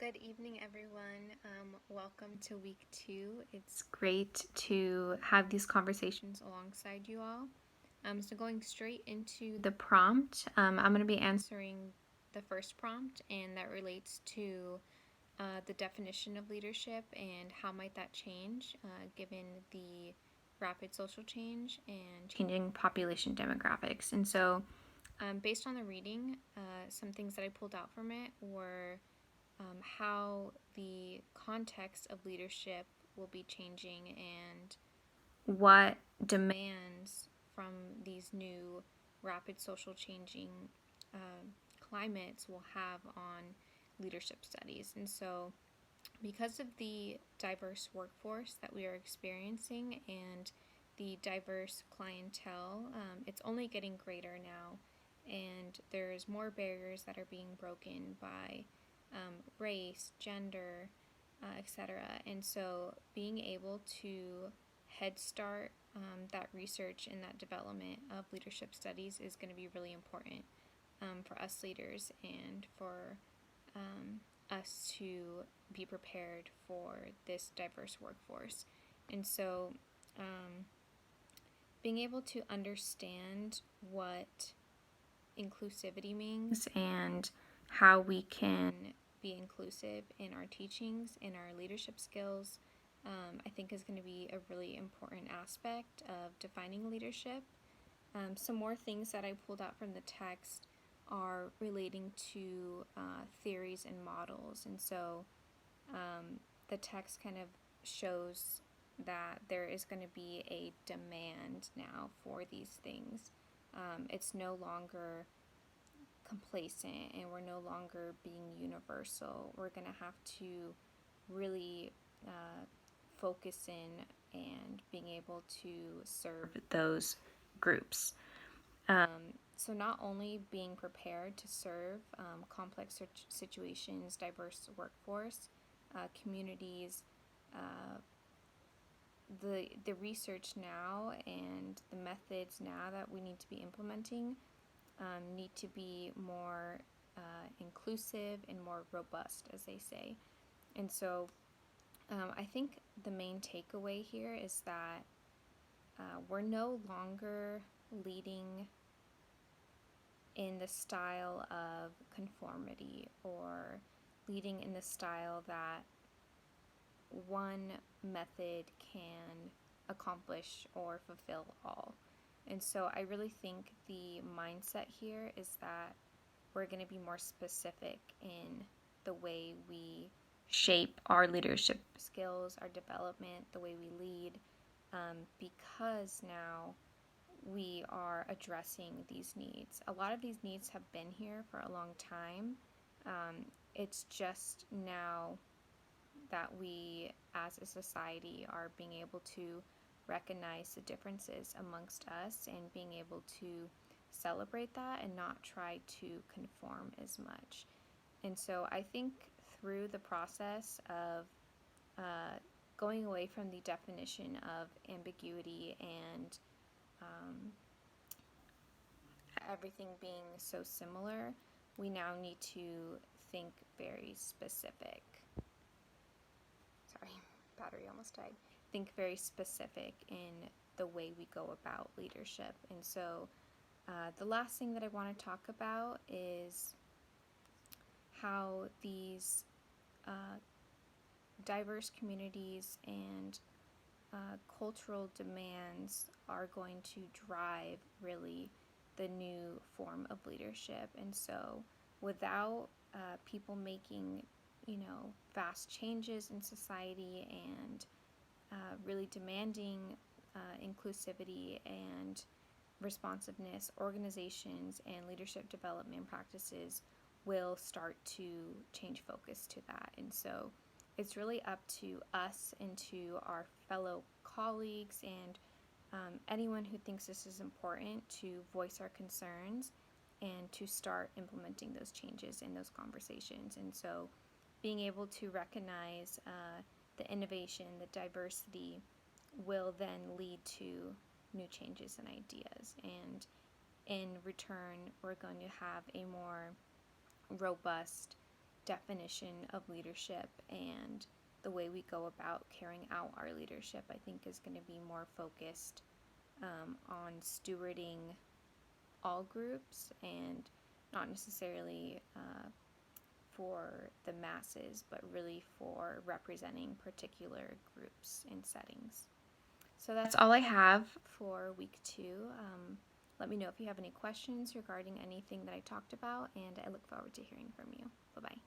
Good evening, everyone. Welcome to week 2. It's great to have these conversations alongside you all. So going straight into the prompt, I'm going to be answering the first prompt, and that relates to the definition of leadership and how might that change given the rapid social change and changing population demographics. And so based on the reading, some things that I pulled out from it were how the context of leadership will be changing and what demands from these new rapid social changing uh, climates will have on leadership studies. And so, because of the diverse workforce that we are experiencing and the diverse clientele, it's only getting greater now, and there's more barriers that are being broken by race, gender, etc. And so being able to head start that research and that development of leadership studies is going to be really important for us leaders and for us to be prepared for this diverse workforce. And so being able to understand what inclusivity means and how we can be inclusive in our teachings, in our leadership skills, I think is going to be a really important aspect of defining leadership. Some more things that I pulled out from the text are relating to theories and models. And so the text kind of shows that there is going to be a demand now for these things. It's no longer complacent and we're no longer being universal. We're going to have to really focus in and being able to serve those groups. So not only being prepared to serve complex situations, diverse workforce, communities, the research now and the methods now that we need to be implementing need to be more inclusive and more robust, as they say. And so I think the main takeaway here is that we're no longer leading in the style of conformity or leading in the style that one method can accomplish or fulfill all. And so I really think the mindset here is that we're going to be more specific in the way we shape our leadership skills, our development, the way we lead, because now we are addressing these needs. A lot of these needs have been here for a long time. It's just now that we as a society are being able to recognize the differences amongst us and being able to celebrate that and not try to conform as much. And so I think through the process of going away from the definition of ambiguity and everything being so similar, we now need to think very specific. Sorry, battery almost died. Think very specific in the way we go about leadership. And so the last thing that I want to talk about is how these diverse communities and cultural demands are going to drive really the new form of leadership. And so without people making vast changes in society and really demanding inclusivity and responsiveness, organizations and leadership development practices will start to change focus to that. And so it's really up to us and to our fellow colleagues and anyone who thinks this is important to voice our concerns and to start implementing those changes in those conversations. And so being able to recognize the innovation, the diversity will then lead to new changes and ideas. And in return, we're going to have a more robust definition of leadership and the way we go about carrying out our leadership, I think, is going to be more focused on stewarding all groups and not necessarily for the masses, but really for representing particular groups and settings. So that's all I have for week 2. Let me know if you have any questions regarding anything that I talked about, and I look forward to hearing from you. Bye-bye.